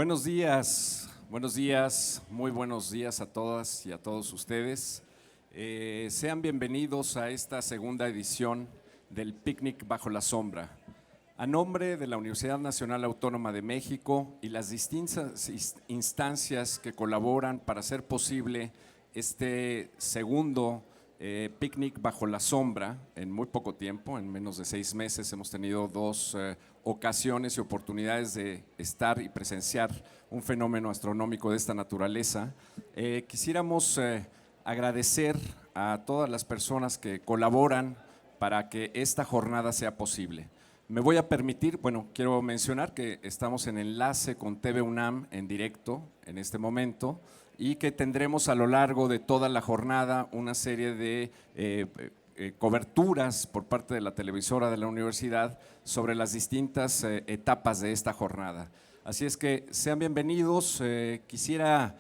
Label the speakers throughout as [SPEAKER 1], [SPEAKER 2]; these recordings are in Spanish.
[SPEAKER 1] buenos días, muy buenos días a todas y a todos ustedes. Sean bienvenidos a esta segunda edición del Picnic Bajo la Sombra. A nombre de la Universidad Nacional Autónoma de México y las distintas instancias que colaboran para hacer posible este segundo Picnic Bajo la Sombra, en muy poco tiempo, en menos de 6 meses, hemos tenido dos ocasiones y oportunidades de estar y presenciar un fenómeno astronómico de esta naturaleza. Quisiéramos agradecer a todas las personas que colaboran para que esta jornada sea posible. Me voy a permitir, quiero mencionar que estamos en enlace con TV UNAM en directo en este momento y que tendremos a lo largo de toda la jornada una serie de coberturas por parte de la televisora de la universidad sobre las distintas etapas de esta jornada. Así es que sean bienvenidos. Quisiera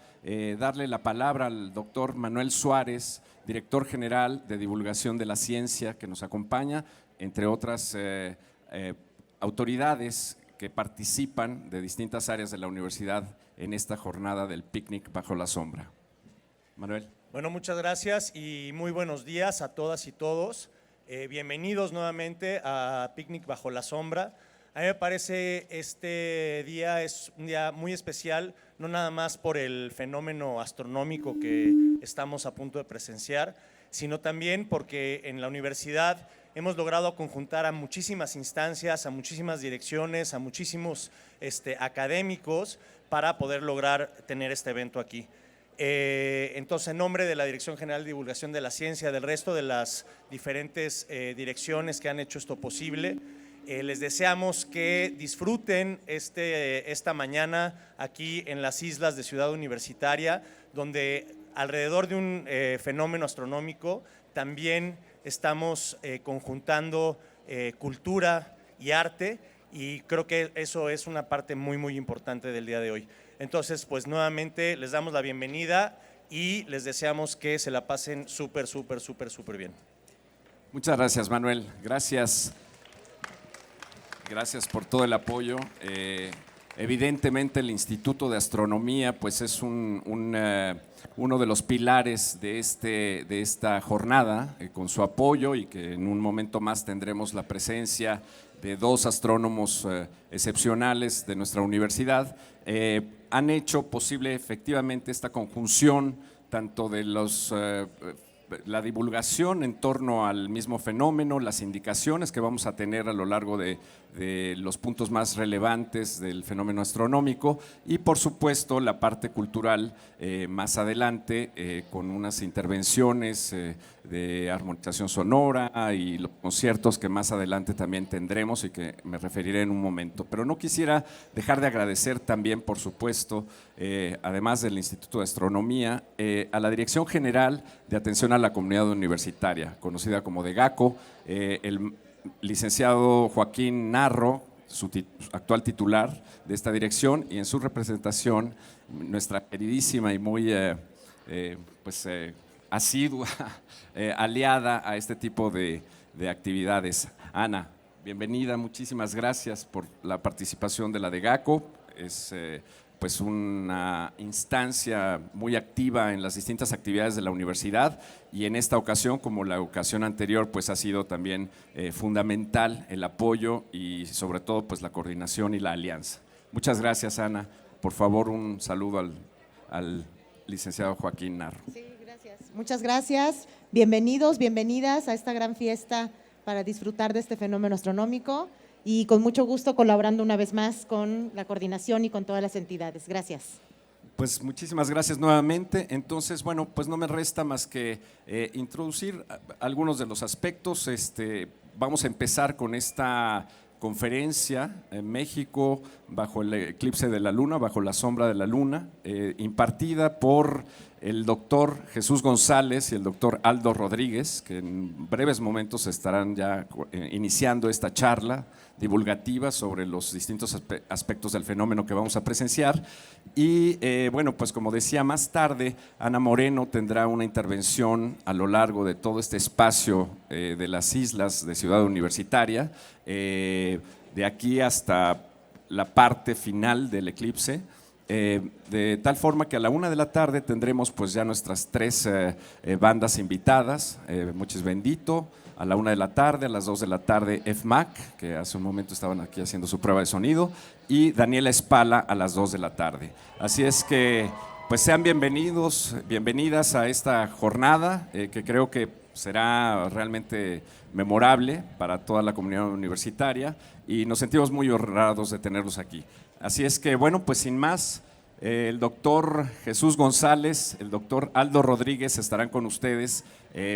[SPEAKER 1] darle la palabra al doctor Manuel Suárez, director general de divulgación de la ciencia, que nos acompaña, entre otras autoridades que participan de distintas áreas de la universidad en esta jornada del Picnic Bajo la Sombra. Manuel.
[SPEAKER 2] Bueno, muchas gracias y muy buenos días a todas y todos. Bienvenidos nuevamente a Picnic Bajo la Sombra. A mí me parece este día es un día muy especial, no nada más por el fenómeno astronómico que estamos a punto de presenciar, sino también porque en la universidad hemos logrado conjuntar a muchísimas instancias, a muchísimas direcciones, a muchísimos académicos para poder lograr tener este evento aquí. Entonces, en nombre de la Dirección General de Divulgación de la Ciencia, del resto de las diferentes direcciones que han hecho esto posible, les deseamos que disfruten esta mañana aquí en las islas de Ciudad Universitaria, donde alrededor de un fenómeno astronómico también estamos conjuntando cultura y arte, y creo que eso es una parte muy, muy importante del día de hoy. Entonces, pues nuevamente les damos la bienvenida y les deseamos que se la pasen súper bien.
[SPEAKER 1] Muchas gracias, Manuel. Gracias por todo el apoyo. Evidentemente el Instituto de Astronomía pues es uno de los pilares de esta jornada, con su apoyo, y que en un momento más tendremos la presencia de 2 astrónomos excepcionales de nuestra universidad. Han hecho posible efectivamente esta conjunción tanto de la divulgación en torno al mismo fenómeno, las indicaciones que vamos a tener a lo largo de los puntos más relevantes del fenómeno astronómico, y por supuesto la parte cultural más adelante con unas intervenciones de armonización sonora y los conciertos que más adelante también tendremos y que me referiré en un momento. Pero no quisiera dejar de agradecer también, por supuesto, además del Instituto de Astronomía, a la Dirección General de Atención a la Comunidad Universitaria, conocida como DEGACO, el licenciado Joaquín Narro, su actual titular de esta dirección, y en su representación nuestra queridísima y muy asidua aliada a este tipo de actividades, Ana. Bienvenida, muchísimas gracias por la participación de la DEGACO. Es pues una instancia muy activa en las distintas actividades de la universidad, y en esta ocasión, como la ocasión anterior, pues ha sido también fundamental el apoyo y sobre todo pues la coordinación y la alianza. Muchas gracias, Ana. Por favor, un saludo al licenciado Joaquín Narro.
[SPEAKER 3] Sí, gracias. Muchas gracias. Bienvenidos, bienvenidas a esta gran fiesta para disfrutar de este fenómeno astronómico, y con mucho gusto colaborando una vez más con la coordinación y con todas las entidades. Gracias.
[SPEAKER 1] Pues muchísimas gracias nuevamente. Entonces, pues no me resta más que introducir algunos de los aspectos. Vamos a empezar con esta conferencia en México bajo el eclipse de la luna, bajo la sombra de la luna, impartida por el doctor Jesús González y el doctor Aldo Rodríguez, que en breves momentos estarán ya iniciando esta charla divulgativa sobre los distintos aspectos del fenómeno que vamos a presenciar. Y pues como decía, más tarde Ana Moreno tendrá una intervención a lo largo de todo este espacio de las islas de Ciudad Universitaria, de aquí hasta la parte final del eclipse, de tal forma que a la 1 de la tarde tendremos pues ya nuestras 3 bandas invitadas, Mochis Bendito, a la 1 de la tarde, a las 2 de la tarde FMAC, que hace un momento estaban aquí haciendo su prueba de sonido, y Daniela Espala a las 2 de la tarde. Así es que pues sean bienvenidos, bienvenidas a esta jornada que creo que será realmente memorable para toda la comunidad universitaria y nos sentimos muy honrados de tenerlos aquí. Así es que bueno, pues sin más, el doctor Jesús González, el doctor Aldo Rodríguez estarán con ustedes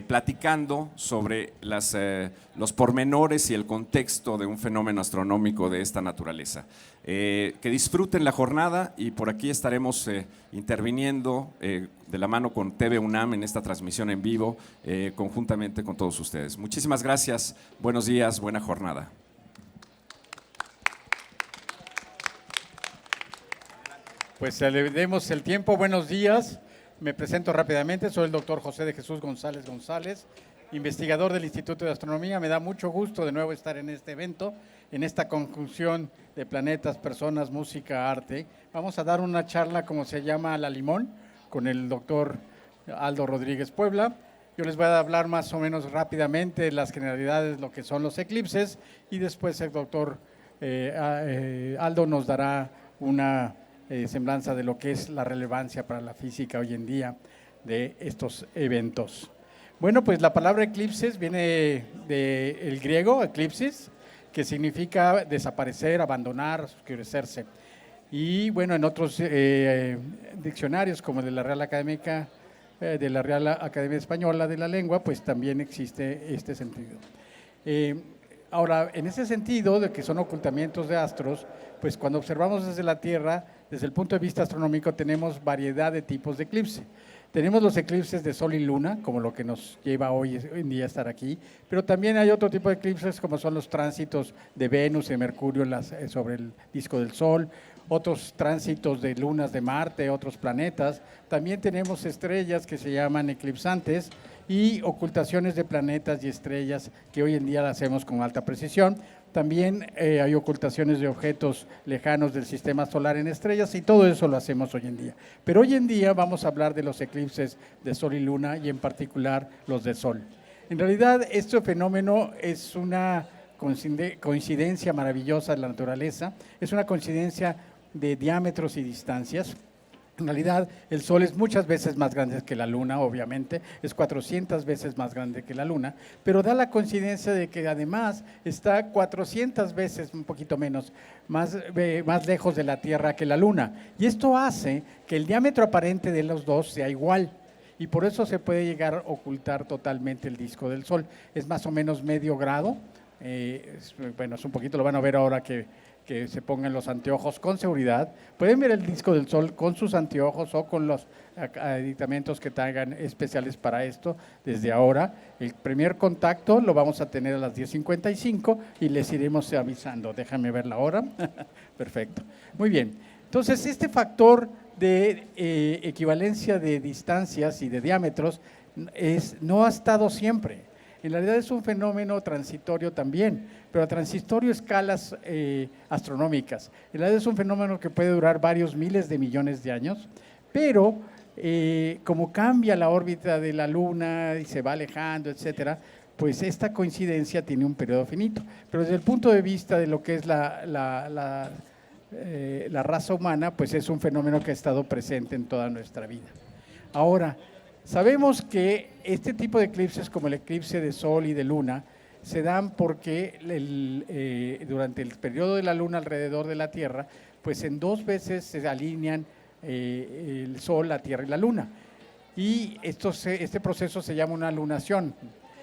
[SPEAKER 1] platicando sobre los pormenores y el contexto de un fenómeno astronómico de esta naturaleza. Que disfruten la jornada y por aquí estaremos interviniendo de la mano con TV UNAM en esta transmisión en vivo, conjuntamente con todos ustedes. Muchísimas gracias, buenos días, buena jornada.
[SPEAKER 4] Pues celebremos el tiempo. Buenos días. Me presento rápidamente. Soy el doctor José de Jesús González González, investigador del Instituto de Astronomía. Me da mucho gusto de nuevo estar en este evento, en esta conjunción de planetas, personas, música, arte. Vamos a dar una charla, como se llama, a la limón, con el doctor Aldo Rodríguez Puebla. Yo les voy a hablar más o menos rápidamente las generalidades, lo que son los eclipses, y después el doctor Aldo nos dará una semblanza de lo que es la relevancia para la física hoy en día de estos eventos. Bueno, pues la palabra eclipses viene del griego, eclipsis, que significa desaparecer, abandonar, oscurecerse. Y bueno, en otros diccionarios, como de la Real Academia Española de la Lengua, pues también existe este sentido. Ahora, en ese sentido de que son ocultamientos de astros, pues cuando observamos desde la Tierra, desde el punto de vista astronómico, tenemos variedad de tipos de eclipse. Tenemos los eclipses de Sol y Luna, como lo que nos lleva hoy en día a estar aquí, pero también hay otro tipo de eclipses, como son los tránsitos de Venus y Mercurio sobre el disco del Sol, otros tránsitos de lunas de Marte, otros planetas. También tenemos estrellas que se llaman eclipsantes y ocultaciones de planetas y estrellas que hoy en día las hacemos con alta precisión. También hay ocultaciones de objetos lejanos del sistema solar en estrellas y todo eso lo hacemos hoy en día. Pero hoy en día vamos a hablar de los eclipses de Sol y Luna y en particular los de Sol. En realidad este fenómeno es una coincidencia maravillosa de la naturaleza, es una coincidencia de diámetros y distancias. En realidad, el Sol es muchas veces más grande que la Luna, obviamente, es 400 veces más grande que la Luna, pero da la coincidencia de que además está 400 veces, un poquito menos, más lejos de la Tierra que la Luna. Y esto hace que el diámetro aparente de los dos sea igual, y por eso se puede llegar a ocultar totalmente el disco del Sol. Es más o menos medio grado, bueno, es un poquito, lo van a ver ahora que se pongan los anteojos con seguridad. Pueden ver el disco del Sol con sus anteojos o con los aditamentos que tengan especiales para esto desde ahora. El primer contacto lo vamos a tener a las 10:55 y les iremos avisando. Déjame ver la hora. Perfecto. Muy bien. Entonces, este factor de equivalencia de distancias y de diámetros no ha estado siempre. En realidad es un fenómeno transitorio también, pero transitorio a escalas astronómicas. En realidad es un fenómeno que puede durar varios miles de millones de años, pero como cambia la órbita de la Luna y se va alejando, etcétera, pues esta coincidencia tiene un periodo finito. Pero desde el punto de vista de lo que es la raza humana, pues es un fenómeno que ha estado presente en toda nuestra vida. Ahora, sabemos que este tipo de eclipses, como el eclipse de Sol y de Luna, se dan porque durante el periodo de la Luna alrededor de la Tierra, pues en 2 veces se alinean el Sol, la Tierra y la Luna. Y este proceso se llama una lunación.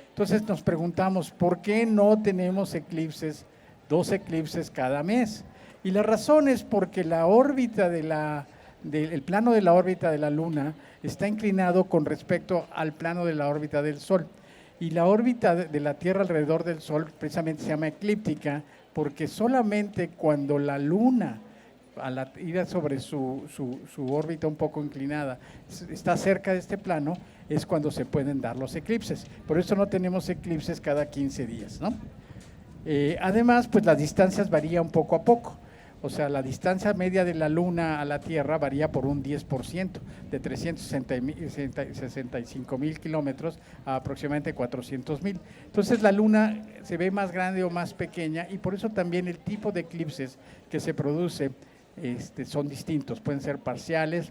[SPEAKER 4] Entonces nos preguntamos, ¿por qué no tenemos eclipses, 2 eclipses cada mes? Y la razón es porque la órbita el plano de la órbita de la Luna está inclinado con respecto al plano de la órbita del Sol. Y la órbita de la Tierra alrededor del Sol precisamente se llama eclíptica porque solamente cuando la Luna, al ir sobre su órbita un poco inclinada, está cerca de este plano, es cuando se pueden dar los eclipses. Por eso no tenemos eclipses cada 15 días, ¿no? Además, pues las distancias varían poco a poco. O sea, la distancia media de la Luna a la Tierra varía por un 10%, de 365.000 kilómetros a aproximadamente 400.000. Entonces la Luna se ve más grande o más pequeña y por eso también el tipo de eclipses que se produce son distintos. Pueden ser parciales,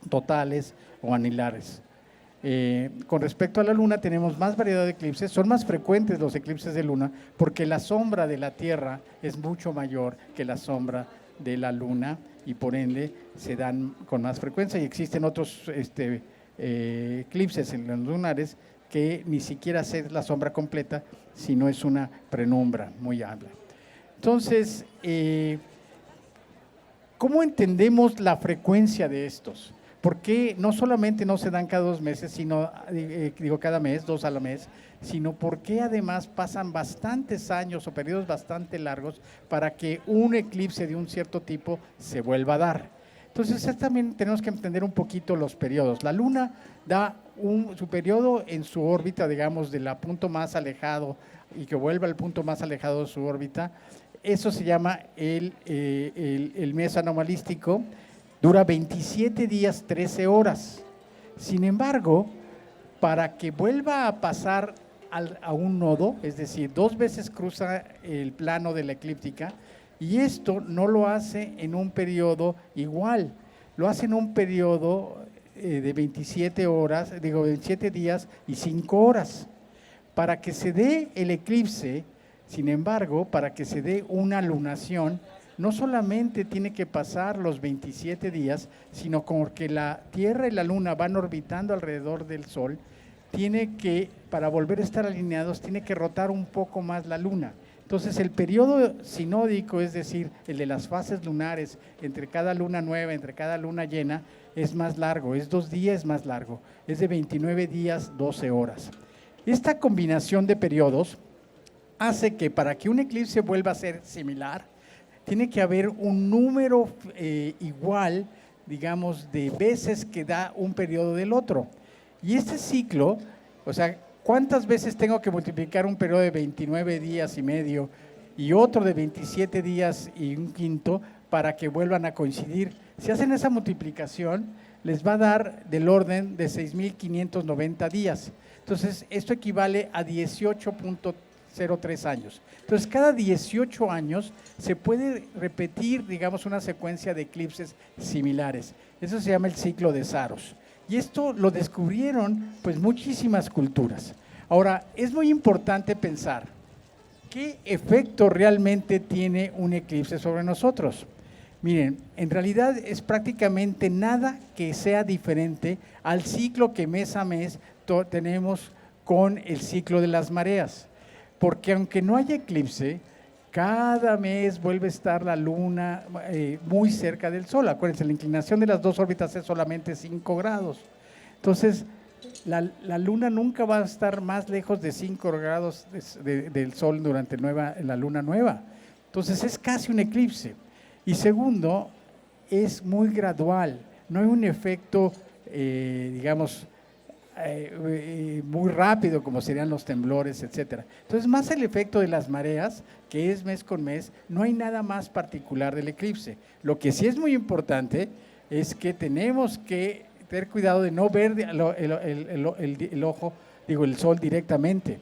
[SPEAKER 4] totales o anilares. Con respecto a la Luna tenemos más variedad de eclipses, son más frecuentes los eclipses de Luna porque la sombra de la Tierra es mucho mayor que la sombra de la Luna y por ende se dan con más frecuencia y existen otros eclipses en los lunares que ni siquiera es la sombra completa, sino es una penumbra muy amplia. Entonces, ¿cómo entendemos la frecuencia de estos? Porque no solamente no se dan cada 2 meses, sino, cada mes, 2 al mes, sino porque además pasan bastantes años o periodos bastante largos para que un eclipse de un cierto tipo se vuelva a dar. Entonces, también tenemos que entender un poquito los periodos. La Luna da su periodo en su órbita, digamos, del punto más alejado y que vuelva al punto más alejado de su órbita. Eso se llama el mes anomalístico. Dura 27 días, 13 horas. Sin embargo, para que vuelva a pasar a un nodo, es decir, 2 veces cruza el plano de la eclíptica, y esto no lo hace en un periodo igual, lo hace en un periodo de 27 días y 5 horas. Para que se dé el eclipse, sin embargo, para que se dé una lunación, no solamente tiene que pasar los 27 días, sino como que la Tierra y la Luna van orbitando alrededor del Sol, para volver a estar alineados, tiene que rotar un poco más la Luna. Entonces, el periodo sinódico, es decir, el de las fases lunares, entre cada luna nueva, entre cada luna llena, es más largo, es 2 días más largo, es de 29 días, 12 horas. Esta combinación de periodos hace que para que un eclipse vuelva a ser similar, tiene que haber un número igual, digamos, de veces que da un periodo del otro. Y este ciclo, o sea, ¿cuántas veces tengo que multiplicar un periodo de 29 días y medio y otro de 27 días y un quinto para que vuelvan a coincidir? Si hacen esa multiplicación, les va a dar del orden de 6.590 días. Entonces, esto equivale a 18.03 años. Entonces, cada 18 años se puede repetir, digamos, una secuencia de eclipses similares. Eso se llama el ciclo de Saros. Y esto lo descubrieron, pues, muchísimas culturas. Ahora, es muy importante pensar qué efecto realmente tiene un eclipse sobre nosotros. Miren, en realidad es prácticamente nada que sea diferente al ciclo que mes a mes tenemos con el ciclo de las mareas. Porque aunque no haya eclipse, cada mes vuelve a estar la Luna muy cerca del Sol. Acuérdense, la inclinación de las 2 órbitas es solamente 5 grados. Entonces, la Luna nunca va a estar más lejos de 5 grados del Sol durante la Luna nueva. Entonces, es casi un eclipse. Y segundo, es muy gradual. No hay un efecto, digamos, muy rápido como serían los temblores, etcétera. Entonces, más el efecto de las mareas, que es mes con mes, no hay nada más particular del eclipse. Lo que sí es muy importante es que tenemos que tener cuidado de no ver el Sol directamente,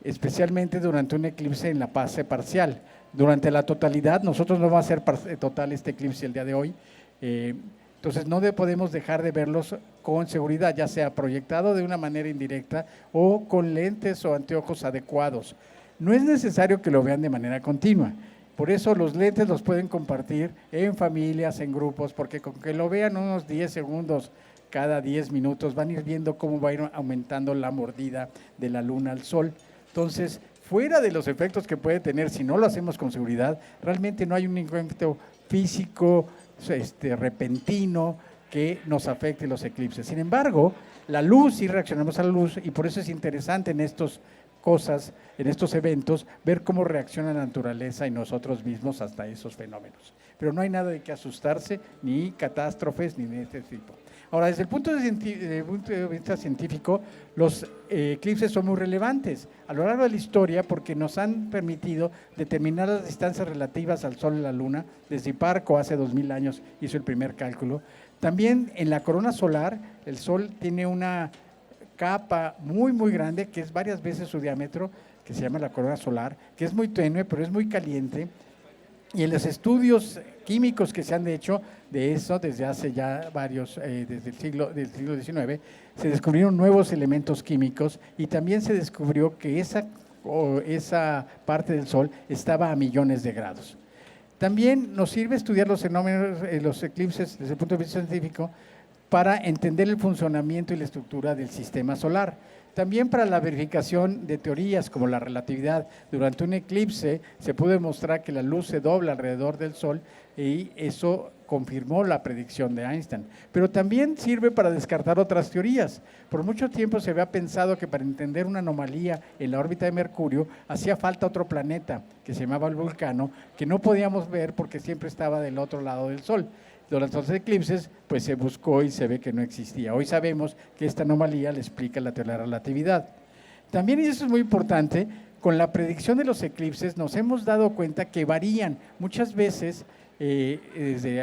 [SPEAKER 4] especialmente durante un eclipse en la fase parcial. Durante la totalidad, nosotros no vamos a hacer total este eclipse el día de hoy, entonces no podemos dejar de verlos con seguridad, ya sea proyectado de una manera indirecta o con lentes o anteojos adecuados. No es necesario que lo vean de manera continua, por eso los lentes los pueden compartir en familias, en grupos, porque con que lo vean unos 10 segundos cada 10 minutos van a ir viendo cómo va a ir aumentando la mordida de la Luna al Sol. Entonces, fuera de los efectos que puede tener si no lo hacemos con seguridad, realmente no hay un efecto físico repentino que nos afecte los eclipses. Sin embargo, la luz, sí reaccionamos a la luz y por eso es interesante en estos cosas, en estos eventos, ver cómo reacciona la naturaleza y nosotros mismos hasta esos fenómenos. Pero no hay nada de que asustarse, ni catástrofes, ni de este tipo. Ahora, desde el punto de vista científico, los eclipses son muy relevantes a lo largo de la historia porque nos han permitido determinar las distancias relativas al Sol y la Luna. Desde Hipparco, hace 2000 años, hizo el primer cálculo. También en la corona solar, el Sol tiene una capa muy, muy grande, que es varias veces su diámetro, que se llama la corona solar, que es muy tenue, pero es muy caliente. Y en los estudios químicos que se han hecho de eso desde hace ya varios, desde el siglo XIX, se descubrieron nuevos elementos químicos y también se descubrió que esa parte del Sol estaba a millones de grados. También nos sirve estudiar los fenómenos, los eclipses desde el punto de vista científico para entender el funcionamiento y la estructura del sistema solar. También para la verificación de teorías como la relatividad. Durante un eclipse se pudo demostrar que la luz se dobla alrededor del Sol y eso confirmó la predicción de Einstein. Pero también sirve para descartar otras teorías. Por mucho tiempo se había pensado que para entender una anomalía en la órbita de Mercurio hacía falta otro planeta que se llamaba el Vulcano, que no podíamos ver porque siempre estaba del otro lado del Sol. Durante los eclipses, pues se buscó y se ve que no existía. Hoy sabemos que esta anomalía le explica la teoría de la relatividad. También, y eso es muy importante, con la predicción de los eclipses nos hemos dado cuenta que varían. Muchas veces, desde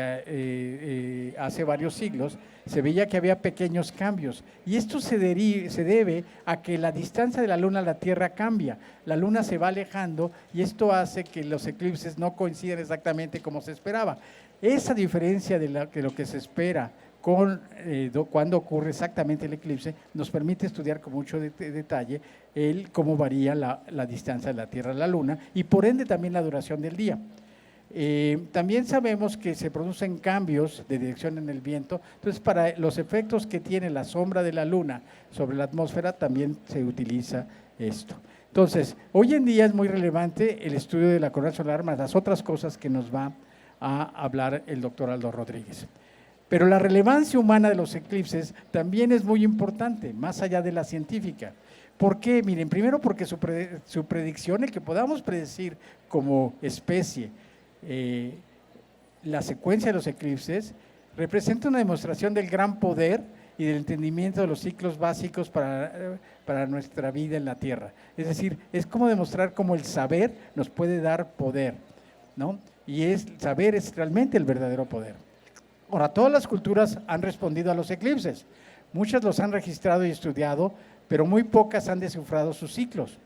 [SPEAKER 4] hace varios siglos, se veía que había pequeños cambios. Y esto se debe a que la distancia de la Luna a la Tierra cambia. La Luna se va alejando y esto hace que los eclipses no coincidan exactamente como se esperaba. Esa diferencia de lo que se espera cuando ocurre exactamente el eclipse nos permite estudiar con mucho detalle cómo varía la distancia de la Tierra a la Luna y por ende también la duración del día. También sabemos que se producen cambios de dirección en el viento, entonces para los efectos que tiene la sombra de la Luna sobre la atmósfera también se utiliza esto. Entonces, hoy en día es muy relevante el estudio de la corona solar, más las otras cosas que nos va a hablar el doctor Aldo Rodríguez. Pero la relevancia humana de los eclipses también es muy importante, más allá de la científica. ¿Por qué? Miren, primero porque su predicción, el que podamos predecir como especie la secuencia de los eclipses, representa una demostración del gran poder y del entendimiento de los ciclos básicos para nuestra vida en la Tierra. Es decir, es como demostrar cómo el saber nos puede dar poder, ¿no? Y saber es realmente el verdadero poder. Ahora, todas las culturas han respondido a los eclipses. Muchas los han registrado y estudiado, pero muy pocas han descifrado sus ciclos.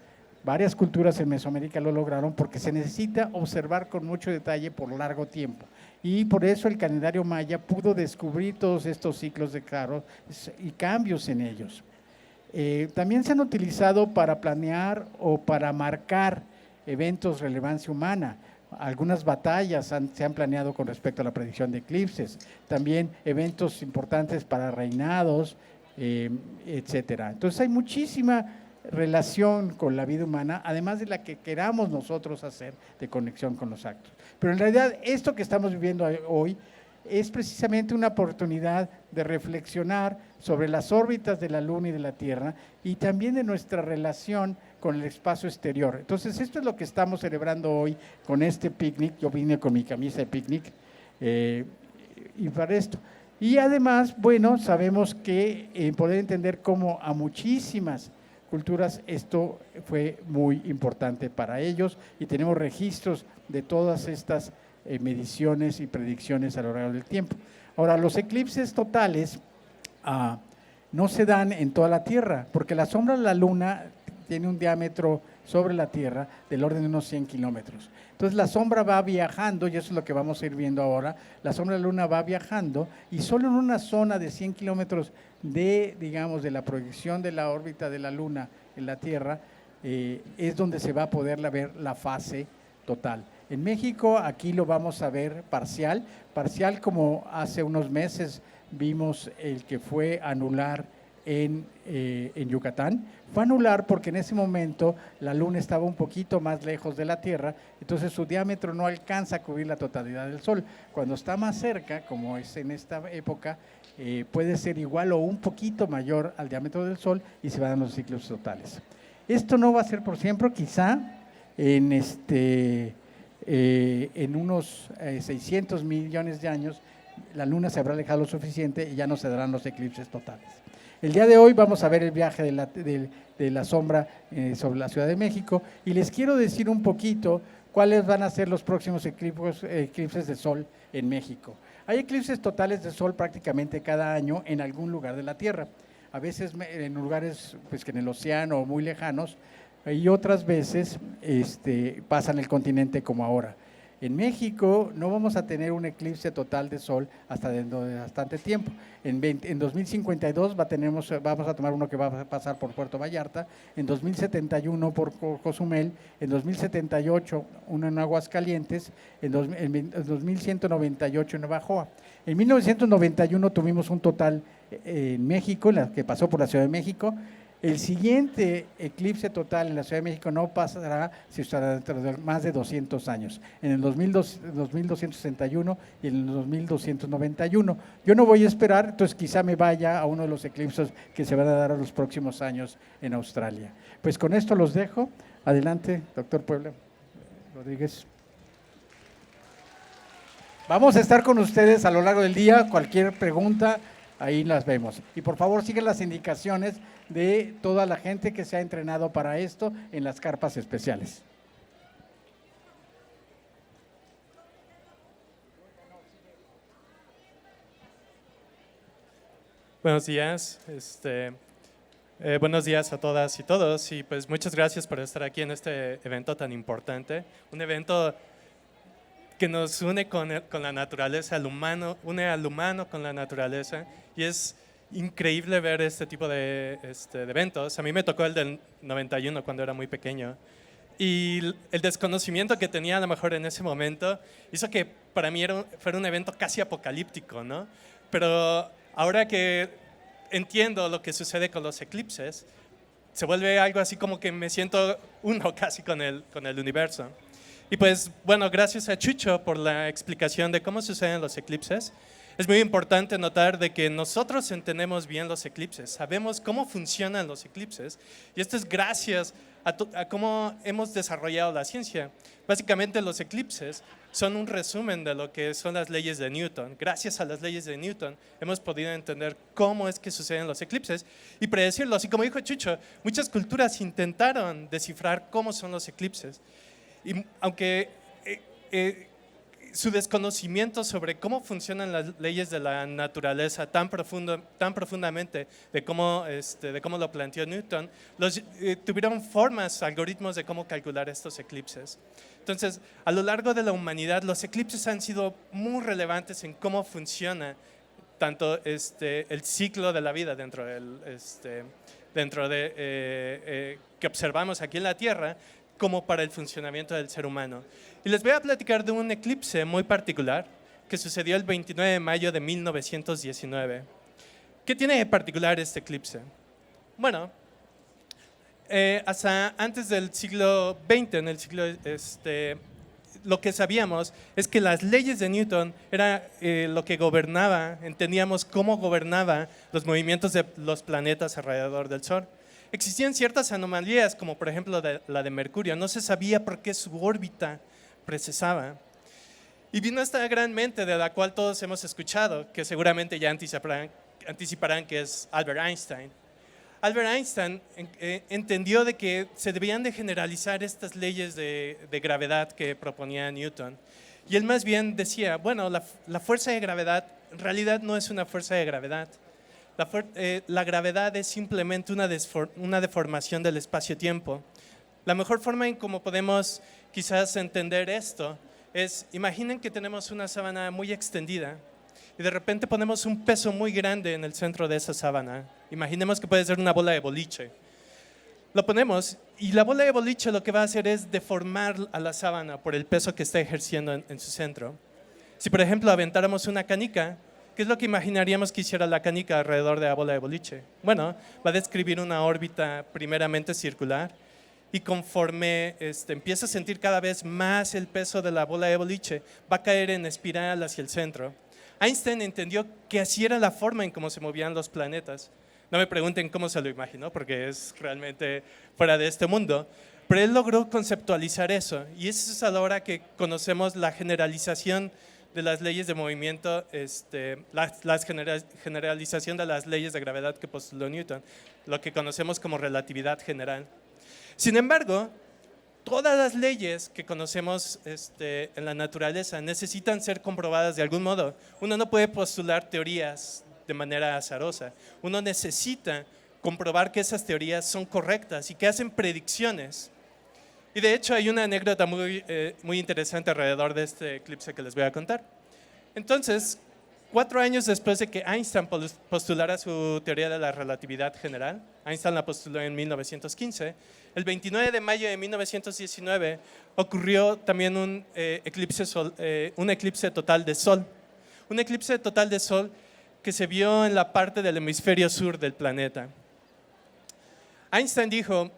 [SPEAKER 4] Varias culturas en Mesoamérica lo lograron porque se necesita observar con mucho detalle por largo tiempo. Y por eso el calendario maya pudo descubrir todos estos ciclos de y cambios en ellos. También se han utilizado para planear o para marcar eventos de relevancia humana. Algunas batallas se han planeado con respecto a la predicción de eclipses, también eventos importantes para reinados, etcétera. Entonces hay muchísima relación con la vida humana, además de la que queramos nosotros hacer de conexión con los actos. Pero en realidad esto que estamos viviendo hoy es precisamente una oportunidad de reflexionar sobre las órbitas de la Luna y de la Tierra y también de nuestra relación con el espacio exterior. Entonces, esto es lo que estamos celebrando hoy con este picnic. Yo vine con mi camisa de picnic y para esto. Y además, bueno, sabemos que poder entender cómo a muchísimas culturas esto fue muy importante para ellos y tenemos registros de todas estas mediciones y predicciones a lo largo del tiempo. Ahora, los eclipses totales no se dan en toda la Tierra, porque la sombra de la Luna tiene un diámetro sobre la Tierra del orden de unos 100 kilómetros. Entonces la sombra va viajando, y eso es lo que vamos a ir viendo ahora, la sombra de la Luna va viajando y solo en una zona de 100 kilómetros digamos, de la proyección de la órbita de la Luna en la Tierra, es donde se va a poder ver la fase total. En México aquí lo vamos a ver parcial como hace unos meses vimos el que fue anular en Yucatán. Fue anular porque en ese momento la Luna estaba un poquito más lejos de la Tierra, entonces su diámetro no alcanza a cubrir la totalidad del Sol. Cuando está más cerca, como es en esta época, puede ser igual o un poquito mayor al diámetro del Sol y se van a los ciclos totales. Esto no va a ser por siempre, quizá en unos 600 millones de años la Luna se habrá alejado lo suficiente y ya no se darán los eclipses totales. El día de hoy vamos a ver el viaje de la sombra sobre la Ciudad de México y les quiero decir un poquito cuáles van a ser los próximos eclipses de sol en México. Hay eclipses totales de sol prácticamente cada año en algún lugar de la Tierra, a veces en lugares pues, que en el océano o muy lejanos, y otras veces pasa en el continente como ahora. En México no vamos a tener un eclipse total de sol hasta dentro de bastante tiempo. En 2052 vamos a tomar uno que va a pasar por Puerto Vallarta, en 2071 por Cozumel, en 2078 uno en Aguascalientes, en 2198 en Navajoa. En 1991 tuvimos un total en México, que pasó por la Ciudad de México. El siguiente eclipse total en la Ciudad de México no pasará si estará dentro de más de 200 años, en el 2261 y en el 2291. Yo no voy a esperar, entonces quizá me vaya a uno de los eclipses que se van a dar a los próximos años en Australia. Pues con esto los dejo. Adelante, doctor Puebla Rodríguez. Vamos a estar con ustedes a lo largo del día. Cualquier pregunta, ahí las vemos. Y por favor sigan las indicaciones de toda la gente que se ha entrenado para esto en las carpas especiales.
[SPEAKER 5] Buenos días, buenos días a todas y todos y pues muchas gracias por estar aquí en este evento tan importante, un evento que nos une con la naturaleza, une al humano con la naturaleza y es increíble ver este tipo de eventos. A mí me tocó el del 91 cuando era muy pequeño y el desconocimiento que tenía a lo mejor en ese momento hizo que para mí fuera un evento casi apocalíptico, ¿no? Pero ahora que entiendo lo que sucede con los eclipses, se vuelve algo así como que me siento uno casi con el universo. Y pues, bueno, gracias a Chucho por la explicación de cómo suceden los eclipses. Es muy importante notar de que nosotros entendemos bien los eclipses, sabemos cómo funcionan los eclipses y esto es gracias a cómo hemos desarrollado la ciencia. Básicamente los eclipses son un resumen de lo que son las leyes de Newton. Gracias a las leyes de Newton hemos podido entender cómo es que suceden los eclipses y predecirlos. Y como dijo Chucho, muchas culturas intentaron descifrar cómo son los eclipses. Y aunque su desconocimiento sobre cómo funcionan las leyes de la naturaleza tan profundamente de cómo lo planteó Newton, tuvieron algoritmos de cómo calcular estos eclipses. Entonces, a lo largo de la humanidad, los eclipses han sido muy relevantes en cómo funciona tanto el ciclo de la vida dentro de que observamos aquí en la Tierra, como para el funcionamiento del ser humano. Y les voy a platicar de un eclipse muy particular que sucedió el 29 de mayo de 1919. ¿Qué tiene de particular este eclipse? Bueno, hasta antes del siglo XX, lo que sabíamos es que las leyes de Newton era lo que gobernaba, entendíamos cómo gobernaba los movimientos de los planetas alrededor del Sol. Existían ciertas anomalías, como por ejemplo la de Mercurio. No se sabía por qué su órbita precesaba. Y vino esta gran mente de la cual todos hemos escuchado, que seguramente ya anticiparán que es Albert Einstein. Albert Einstein entendió de que se debían de generalizar estas leyes de gravedad que proponía Newton. Y él más bien decía, bueno, la fuerza de gravedad en realidad no es una fuerza de gravedad. La gravedad es simplemente una deformación del espacio-tiempo. La mejor forma en cómo podemos quizás entender esto es, imaginen que tenemos una sábana muy extendida y de repente ponemos un peso muy grande en el centro de esa sábana. Imaginemos que puede ser una bola de boliche. Lo ponemos y la bola de boliche lo que va a hacer es deformar a la sábana por el peso que está ejerciendo en su centro. Si por ejemplo aventáramos una canica, ¿qué es lo que imaginaríamos que hiciera la canica alrededor de la bola de boliche? Bueno, va a describir una órbita primeramente circular y conforme empieza a sentir cada vez más el peso de la bola de boliche, va a caer en espiral hacia el centro. Einstein entendió que así era la forma en cómo se movían los planetas. No me pregunten cómo se lo imaginó, porque es realmente fuera de este mundo. Pero él logró conceptualizar eso, y eso es a la hora que conocemos la generalización de las leyes de movimiento, generalización de las leyes de gravedad que postuló Newton, lo que conocemos como relatividad general. Sin embargo, todas las leyes que conocemos en la naturaleza necesitan ser comprobadas de algún modo. Uno no puede postular teorías de manera azarosa. Uno necesita comprobar que esas teorías son correctas y que hacen predicciones. Y de hecho hay una anécdota muy interesante alrededor de este eclipse que les voy a contar. Entonces, 4 años después de que Einstein postulara su teoría de la relatividad general, Einstein la postuló en 1915, el 29 de mayo de 1919 ocurrió también un eclipse total de Sol. Un eclipse total de Sol que se vio en la parte del hemisferio sur del planeta. Einstein dijo,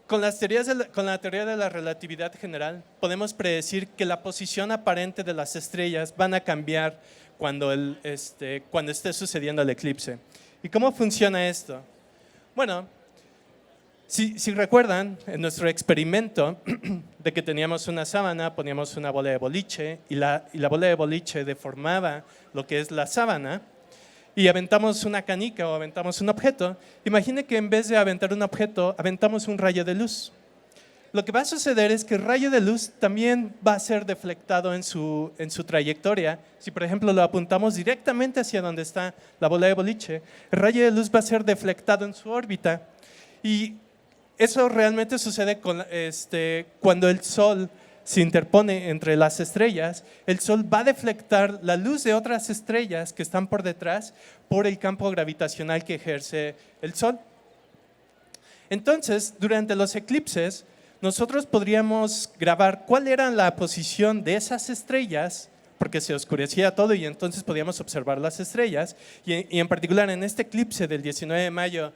[SPEAKER 5] con la teoría de la relatividad general podemos predecir que la posición aparente de las estrellas van a cambiar cuando esté sucediendo el eclipse. ¿Y cómo funciona esto? Bueno, si recuerdan, en nuestro experimento de que teníamos una sábana, poníamos una bola de boliche y la bola de boliche deformaba lo que es la sábana, y aventamos una canica o aventamos un objeto, imagine que en vez de aventar un objeto, aventamos un rayo de luz. Lo que va a suceder es que el rayo de luz también va a ser deflectado en su trayectoria. Si, por ejemplo, lo apuntamos directamente hacia donde está la bola de boliche, el rayo de luz va a ser deflectado en su órbita. Y eso realmente sucede cuando el Sol se interpone entre las estrellas. El Sol va a deflectar la luz de otras estrellas que están por detrás por el campo gravitacional que ejerce el Sol. Entonces, durante los eclipses, nosotros podríamos grabar cuál era la posición de esas estrellas, porque se oscurecía todo y entonces podíamos observar las estrellas. Y en particular en este eclipse del 29 de mayo,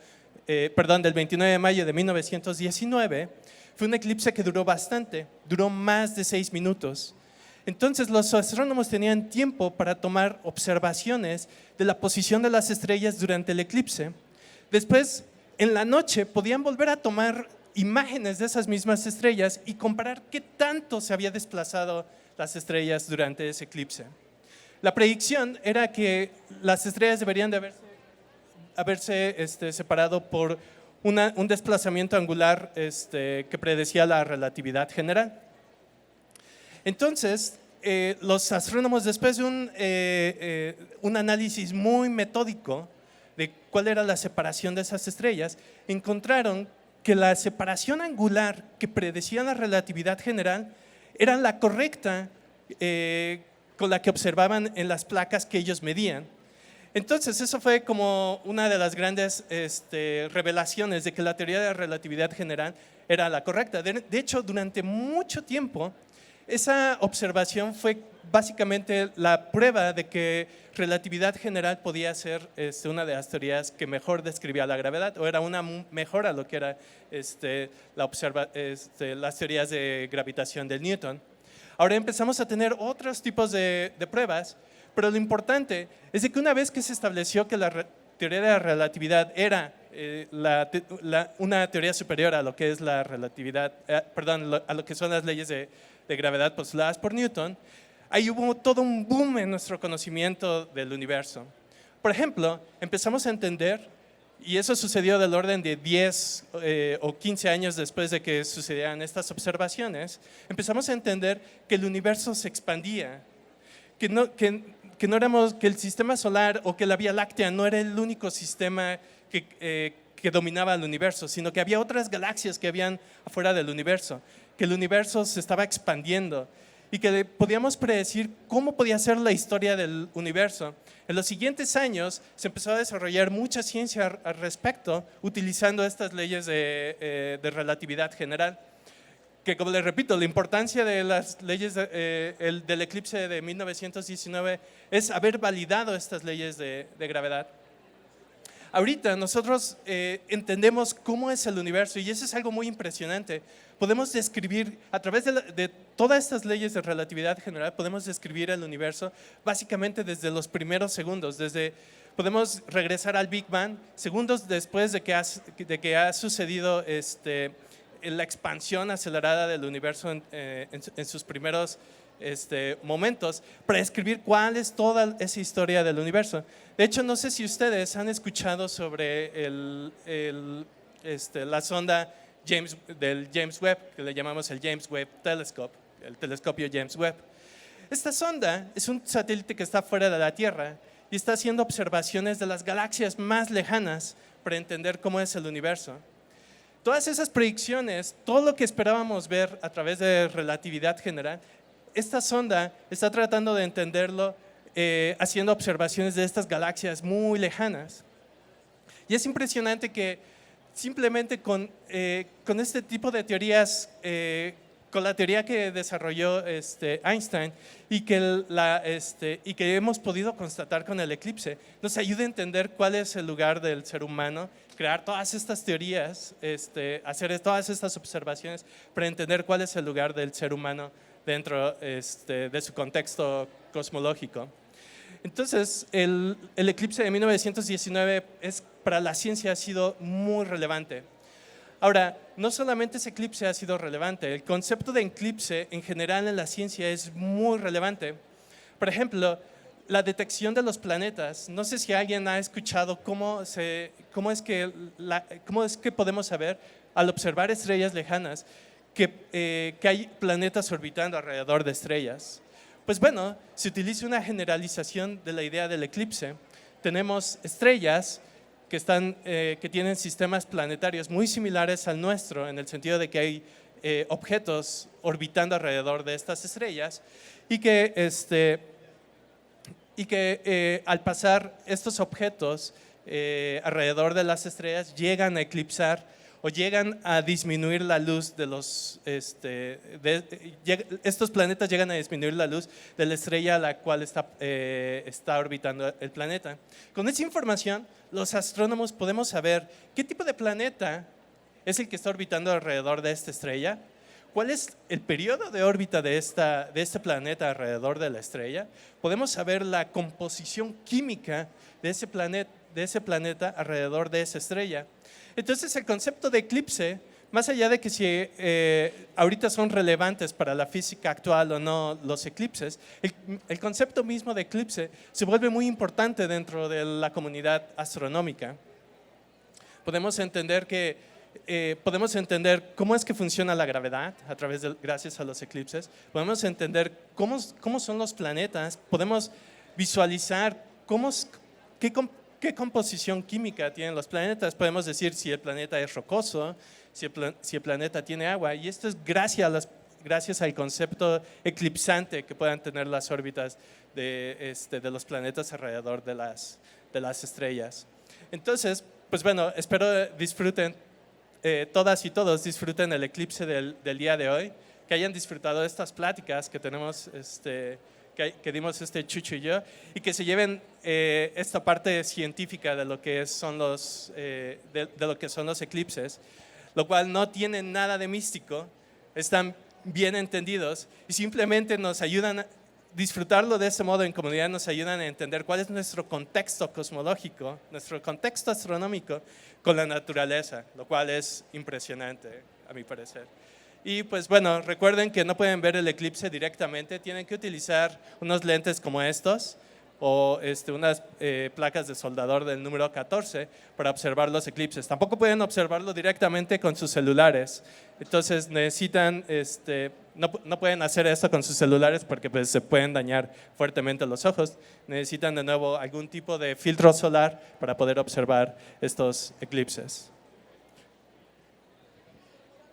[SPEAKER 5] del 29 de mayo de 1919, fue un eclipse que duró bastante, duró más de 6 minutos. Entonces los astrónomos tenían tiempo para tomar observaciones de la posición de las estrellas durante el eclipse. Después, en la noche, podían volver a tomar imágenes de esas mismas estrellas y comparar qué tanto se había desplazado las estrellas durante ese eclipse. La predicción era que las estrellas deberían de haberse separado por un desplazamiento angular que predecía la relatividad general. Entonces, los astrónomos, después de un análisis muy metódico de cuál era la separación de esas estrellas, encontraron que la separación angular que predecía la relatividad general era la correcta con la que observaban en las placas que ellos medían. Entonces, eso fue como una de las grandes revelaciones de que la teoría de la relatividad general era la correcta. De hecho, durante mucho tiempo, esa observación fue básicamente la prueba de que relatividad general podía ser una de las teorías que mejor describía la gravedad, o era una mejora a lo que era las teorías de gravitación de Newton. Ahora empezamos a tener otros tipos de pruebas, pero lo importante es de que una vez que se estableció que la teoría de la relatividad era una teoría superior a lo que es la relatividad, a lo que son las leyes de gravedad postuladas por Newton, ahí hubo todo un boom en nuestro conocimiento del universo. Por ejemplo, empezamos a entender, y eso sucedió del orden de 10 o 15 años después de que sucedieran estas observaciones, empezamos a entender que el universo se expandía, que el sistema solar o que la Vía Láctea no era el único sistema que dominaba el universo, sino que había otras galaxias que habían afuera del universo, que el universo se estaba expandiendo y que podíamos predecir cómo podía ser la historia del universo. En los siguientes años se empezó a desarrollar mucha ciencia al respecto utilizando estas leyes de relatividad general, que, como les repito, la importancia de las leyes del eclipse de 1919 es haber validado estas leyes de gravedad. Ahorita nosotros entendemos cómo es el universo y eso es algo muy impresionante. Podemos describir, a través de todas estas leyes de relatividad general, podemos describir el universo básicamente desde los primeros segundos, desde podemos regresar al Big Bang segundos después de que ha sucedido la expansión acelerada del universo en sus primeros momentos, para describir cuál es toda esa historia del universo. De hecho, no sé si ustedes han escuchado sobre la sonda del James Webb, que le llamamos el James Webb Telescope, el telescopio James Webb. Esta sonda es un satélite que está fuera de la Tierra y está haciendo observaciones de las galaxias más lejanas para entender cómo es el universo. Todas esas predicciones, todo lo que esperábamos ver a través de relatividad general, esta sonda está tratando de entenderlo haciendo observaciones de estas galaxias muy lejanas. Y es impresionante que simplemente con este tipo de teorías, con la teoría que desarrolló Einstein y que hemos podido constatar con el eclipse, nos ayuda a entender cuál es el lugar del ser humano, crear todas estas teorías, hacer todas estas observaciones para entender cuál es el lugar del ser humano dentro de su contexto cosmológico. Entonces, el eclipse de 1919 para la ciencia ha sido muy relevante. Ahora, no solamente ese eclipse ha sido relevante, el concepto de eclipse en general en la ciencia es muy relevante. Por ejemplo, la detección de los planetas. No sé si alguien ha escuchado cómo es que podemos saber, al observar estrellas lejanas, que hay planetas orbitando alrededor de estrellas. Pues bueno, se utiliza una generalización de la idea del eclipse. Tenemos estrellas que tienen sistemas planetarios muy similares al nuestro, en el sentido de que hay objetos orbitando alrededor de estas estrellas y que al pasar estos objetos alrededor de las estrellas llegan a eclipsar o llegan a disminuir la luz de estos planetas llegan a disminuir la luz de la estrella a la cual está orbitando el planeta. Con esa información, los astrónomos podemos saber qué tipo de planeta es el que está orbitando alrededor de esta estrella, cuál es el periodo de órbita de este planeta alrededor de la estrella. Podemos saber la composición química de ese planeta alrededor de esa estrella. Entonces, el concepto de eclipse, más allá de que si ahorita son relevantes para la física actual o no los eclipses, el concepto mismo de eclipse se vuelve muy importante dentro de la comunidad astronómica. Podemos entender cómo es que funciona la gravedad gracias a los eclipses. Podemos entender cómo son los planetas. Podemos visualizar qué composición química tienen los planetas. Podemos decir si el planeta es rocoso, si el planeta tiene agua. Y esto es gracias al concepto eclipsante que puedan tener las órbitas de los planetas alrededor de las estrellas. Entonces, pues bueno, espero disfruten, todas y todos disfruten el eclipse del día de hoy, que hayan disfrutado de estas pláticas que tenemos, que dimos Chucho y yo, y que se lleven esta parte científica de lo que son los eclipses, lo cual no tiene nada de místico, están bien entendidos y simplemente nos ayudan a disfrutarlo de ese modo en comunidad, nos ayudan a entender cuál es nuestro contexto cosmológico, nuestro contexto astronómico con la naturaleza, lo cual es impresionante a mi parecer. Y pues bueno, recuerden que no pueden ver el eclipse directamente, tienen que utilizar unos lentes como estos o unas placas de soldador del número 14 para observar los eclipses. Tampoco pueden observarlo directamente con sus celulares, entonces necesitan, no pueden hacer esto con sus celulares porque pues, se pueden dañar fuertemente los ojos. Necesitan de nuevo algún tipo de filtro solar para poder observar estos eclipses.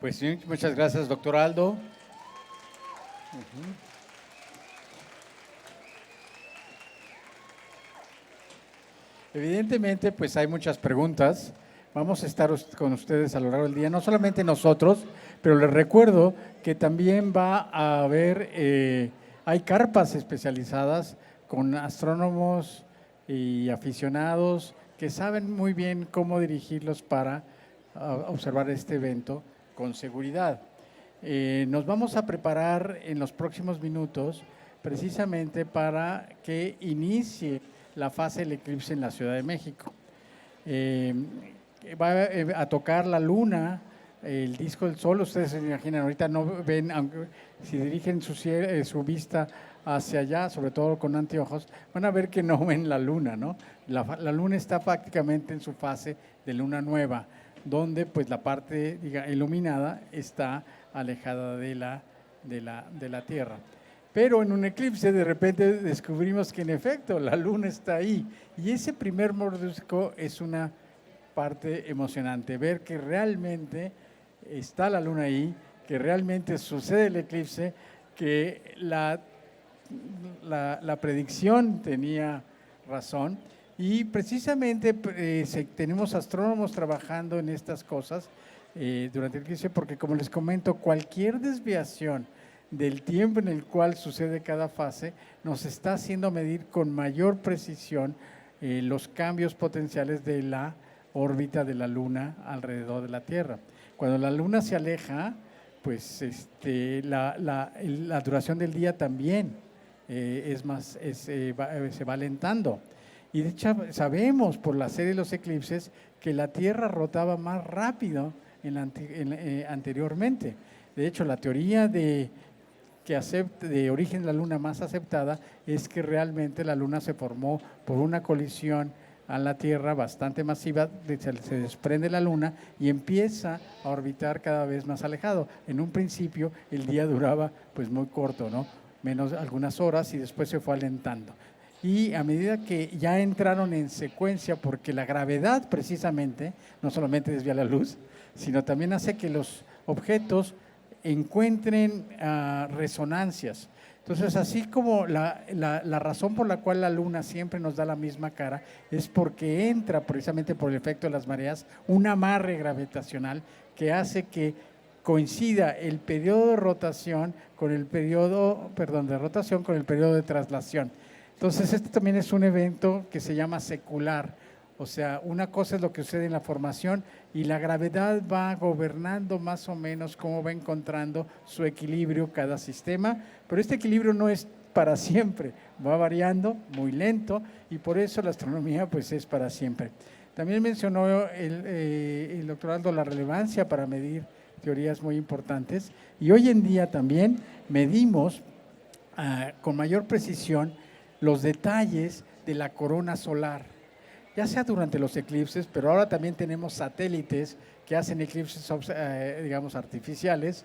[SPEAKER 4] Pues sí, muchas gracias, doctor Aldo. Evidentemente, pues hay muchas preguntas. Vamos a estar con ustedes a lo largo del día, no solamente nosotros, pero les recuerdo que también va a haber, hay carpas especializadas con astrónomos y aficionados que saben muy bien cómo dirigirlos para observar este evento con seguridad. Nos vamos a preparar en los próximos minutos precisamente para que inicie la fase del eclipse en la Ciudad de México. Va a tocar la luna, el disco del sol. Ustedes se imaginan, ahorita no ven, aunque si dirigen su vista hacia allá, sobre todo con anteojos, van a ver que no ven la luna, ¿no? La luna está prácticamente en su fase de luna nueva, donde pues la parte iluminada está alejada de la Tierra. Pero en un eclipse de repente descubrimos que en efecto la luna está ahí, y ese primer mordisco es una parte emocionante, ver que realmente está la luna ahí, que realmente sucede el eclipse, que la predicción tenía razón, y precisamente tenemos astrónomos trabajando en estas cosas durante el eclipse, porque como les comento, cualquier desviación del tiempo en el cual sucede cada fase nos está haciendo medir con mayor precisión los cambios potenciales de la órbita de la Luna alrededor de la Tierra. Cuando la Luna se aleja, pues la duración del día también se va alentando. Y de hecho sabemos por la serie de los eclipses que la Tierra rotaba más rápido anteriormente. De hecho, la teoría de origen de la Luna más aceptada es que realmente la Luna se formó por una colisión a la Tierra bastante masiva, se desprende la Luna y empieza a orbitar cada vez más alejado. En un principio el día duraba pues muy corto, ¿no? Menos algunas horas, y después se fue alentando. Y a medida que ya entraron en secuencia, porque la gravedad precisamente no solamente desvía la luz, sino también hace que los objetos encuentren resonancias. Entonces, así como la razón por la cual la Luna siempre nos da la misma cara es porque entra precisamente por el efecto de las mareas un amarre gravitacional que hace que coincida el periodo de rotación con el periodo de traslación. Entonces, este también es un evento que se llama secular. O sea, una cosa es lo que sucede en la formación y la gravedad va gobernando más o menos cómo va encontrando su equilibrio cada sistema, pero este equilibrio no es para siempre, va variando muy lento, y por eso la astronomía pues es para siempre. También mencionó el doctor Aldo la relevancia para medir teorías muy importantes, y hoy en día también medimos con mayor precisión los detalles de la corona solar, ya sea durante los eclipses, pero ahora también tenemos satélites que hacen eclipses, digamos, artificiales,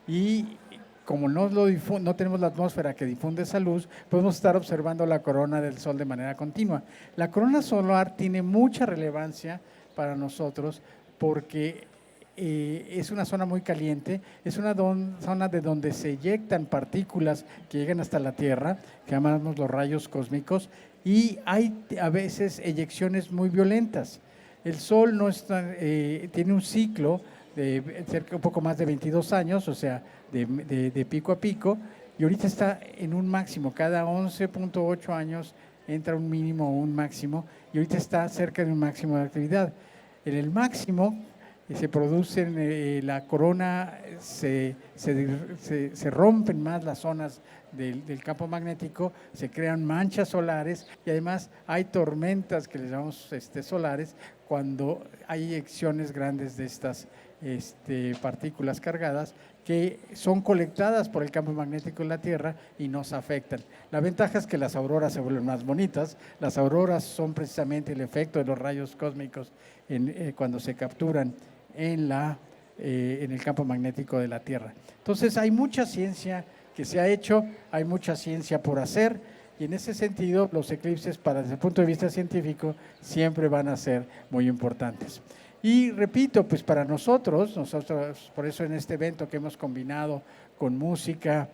[SPEAKER 4] y como no tenemos la atmósfera que difunde esa luz, podemos estar observando la corona del Sol de manera continua. La corona solar tiene mucha relevancia para nosotros porque es una zona muy caliente, es una zona de donde se eyectan partículas que llegan hasta la Tierra, que llamamos los rayos cósmicos, y hay a veces eyecciones muy violentas. El Sol tiene un ciclo de un poco más de 22 años, o sea, de pico a pico, y ahorita está en un máximo. Cada 11.8 años entra un mínimo o un máximo, y ahorita está cerca de un máximo de actividad. En el máximo se producen, la corona, se rompen más las zonas del campo magnético, se crean manchas solares, y además hay tormentas que les llamamos solares cuando hay eyecciones grandes de estas partículas cargadas que son colectadas por el campo magnético de la Tierra y nos afectan. La ventaja es que las auroras se vuelven más bonitas. Las auroras son precisamente el efecto de los rayos cósmicos cuando se capturan en el campo magnético de la Tierra. Entonces hay mucha ciencia que se ha hecho, hay mucha ciencia por hacer, y en ese sentido los eclipses, desde el punto de vista científico, siempre van a ser muy importantes. Y repito, pues para nosotros, por eso en este evento que hemos combinado con música,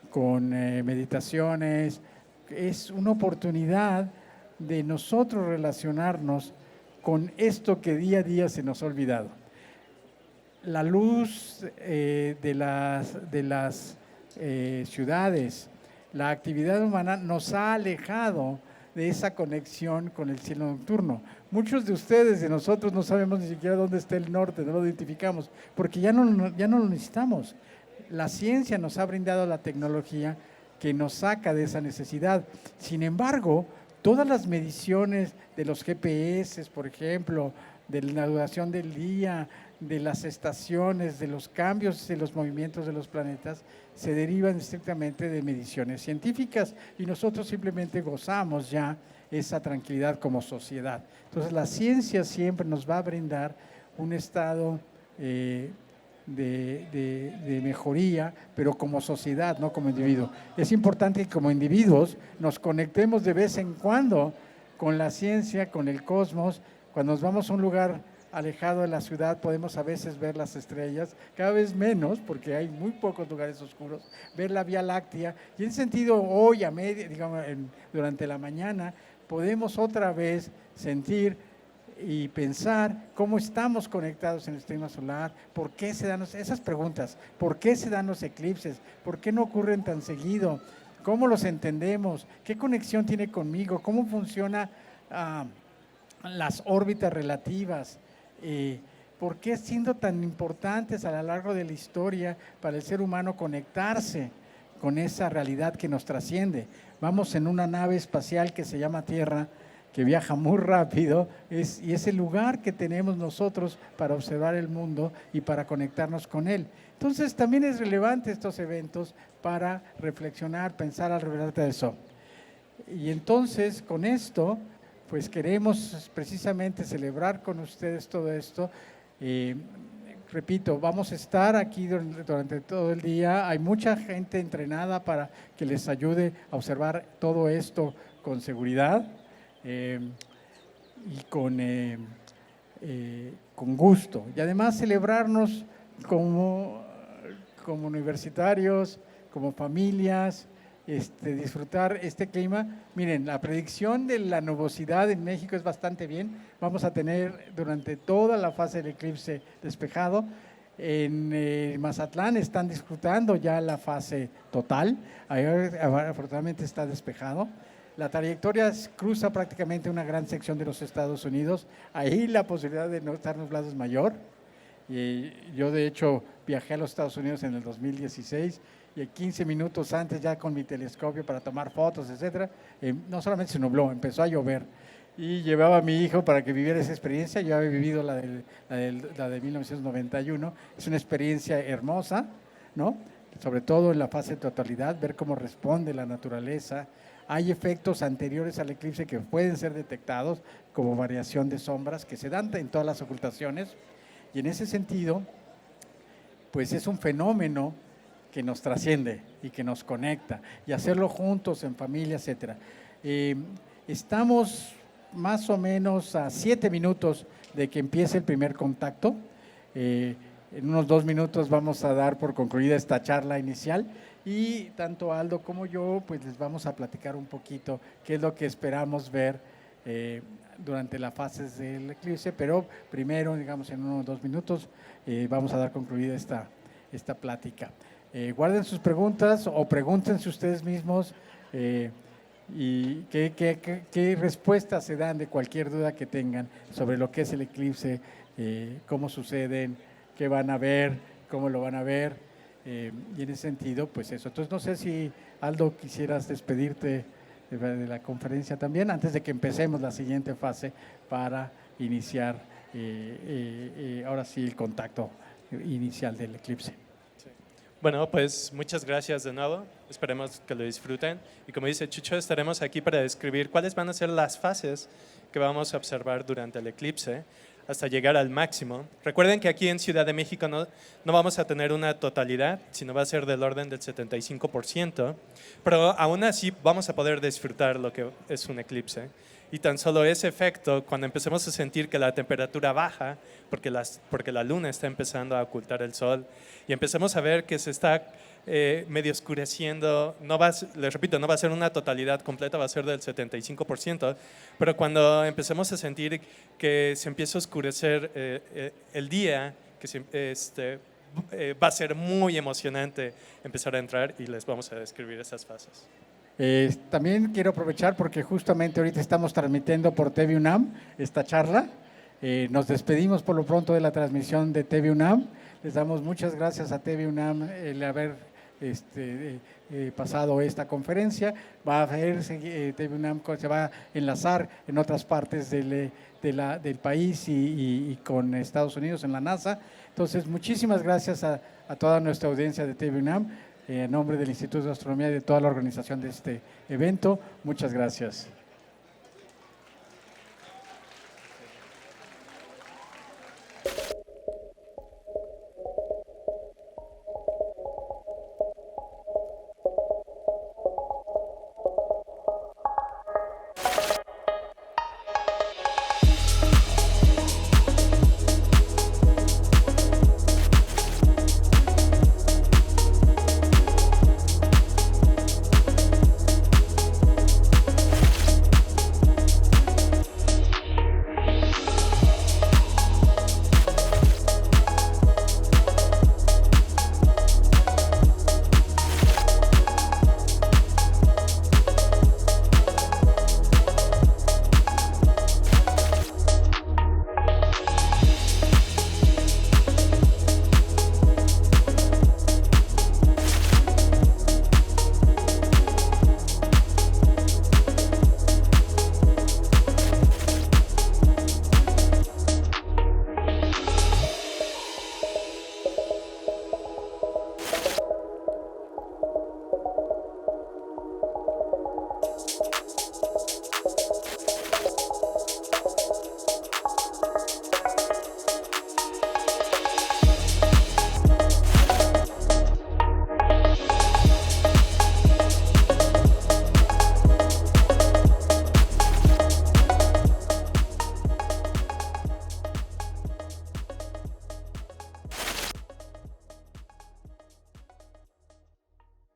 [SPEAKER 4] con meditaciones, es una oportunidad de nosotros relacionarnos con esto que día a día se nos ha olvidado. La luz de las ciudades, la actividad humana nos ha alejado de esa conexión con el cielo nocturno. Muchos de ustedes, de nosotros, no sabemos ni siquiera dónde está el norte, no lo identificamos, porque ya no lo necesitamos. La ciencia nos ha brindado la tecnología que nos saca de esa necesidad. Sin embargo, todas las mediciones de los GPS, por ejemplo, de la duración del día, de las estaciones, de los cambios de los movimientos de los planetas, se derivan estrictamente de mediciones científicas y nosotros simplemente gozamos ya esa tranquilidad como sociedad. Entonces la ciencia siempre nos va a brindar un estado de mejoría, pero como sociedad, no como individuo. Es importante que como individuos nos conectemos de vez en cuando con la ciencia, con el cosmos. Cuando nos vamos a un lugar alejado de la ciudad podemos a veces ver las estrellas, cada vez menos porque hay muy pocos lugares oscuros, ver la Vía Láctea y en ese sentido hoy durante la mañana podemos otra vez sentir y pensar cómo estamos conectados en el sistema solar, por qué se dan esas preguntas, por qué se dan los eclipses, por qué no ocurren tan seguido, cómo los entendemos, qué conexión tiene conmigo, cómo funciona las órbitas relativas, por qué siendo tan importantes a lo largo de la historia para el ser humano conectarse con esa realidad que nos trasciende. Vamos en una nave espacial que se llama Tierra, que viaja muy rápido, y es el lugar que tenemos nosotros para observar el mundo y para conectarnos con él. Entonces también es relevante estos eventos para reflexionar, pensar alrededor de eso. Y entonces con esto, pues queremos precisamente celebrar con ustedes todo esto. Repito, vamos a estar aquí durante todo el día. Hay mucha gente entrenada para que les ayude a observar todo esto con seguridad y con gusto. Y además celebrarnos como universitarios, como familias, disfrutar este clima. Miren, la predicción de la nubosidad en México es bastante bien. Vamos a tener durante toda la fase del eclipse despejado. En Mazatlán están disfrutando ya la fase total. Ahí, afortunadamente está despejado. La trayectoria cruza prácticamente una gran sección de los Estados Unidos. Ahí la posibilidad de no estar nublado es mayor. Y yo de hecho viajé a los Estados Unidos en el 2016 y 15 minutos antes ya con mi telescopio para tomar fotos, etcétera, no solamente se nubló, empezó a llover y llevaba a mi hijo para que viviera esa experiencia. Yo había vivido la de 1991, es una experiencia hermosa, ¿no? Sobre todo en la fase de totalidad, ver cómo responde la naturaleza. Hay efectos anteriores al eclipse que pueden ser detectados, como variación de sombras, que se dan en todas las ocultaciones, y en ese sentido, pues es un fenómeno que nos trasciende y que nos conecta, y hacerlo juntos, en familia, etcétera. Estamos más o menos a 7 minutos de que empiece el primer contacto. En unos 2 minutos vamos a dar por concluida esta charla inicial y tanto Aldo como yo pues les vamos a platicar un poquito qué es lo que esperamos ver durante las fases del eclipse, pero primero, digamos, en unos 2 minutos vamos a dar concluida esta plática. Guarden sus preguntas o pregúntense ustedes mismos y qué respuestas se dan de cualquier duda que tengan sobre lo que es el eclipse, cómo suceden, qué van a ver, cómo lo van a ver, y en ese sentido, pues eso. Entonces, no sé si, Aldo, quisieras despedirte de la conferencia también, antes de que empecemos la siguiente fase para iniciar, ahora sí, el contacto inicial del eclipse.
[SPEAKER 5] Bueno, pues muchas gracias de nuevo, esperemos que lo disfruten y como dice Chucho, estaremos aquí para describir cuáles van a ser las fases que vamos a observar durante el eclipse hasta llegar al máximo. Recuerden que aquí en Ciudad de México no vamos a tener una totalidad, sino va a ser del orden del 75%, pero aún así vamos a poder disfrutar lo que es un eclipse. Y tan solo ese efecto, cuando empecemos a sentir que la temperatura baja, porque la luna está empezando a ocultar el sol, y empecemos a ver que se está medio oscureciendo, les repito, no va a ser una totalidad completa, va a ser del 75%, pero cuando empecemos a sentir que se empieza a oscurecer el día, va a ser muy emocionante empezar a entrar y les vamos a describir esas fases.
[SPEAKER 4] También quiero aprovechar porque justamente ahorita estamos transmitiendo por TV UNAM esta charla. Nos despedimos por lo pronto de la transmisión de TV UNAM. Les damos muchas gracias a TV UNAM el haber pasado esta conferencia. Va a verse, TV UNAM se va a enlazar en otras partes del país y con Estados Unidos en la NASA. Entonces, muchísimas gracias a toda nuestra audiencia de TV UNAM, en nombre del Instituto de Astronomía y de toda la organización de este evento. Muchas gracias.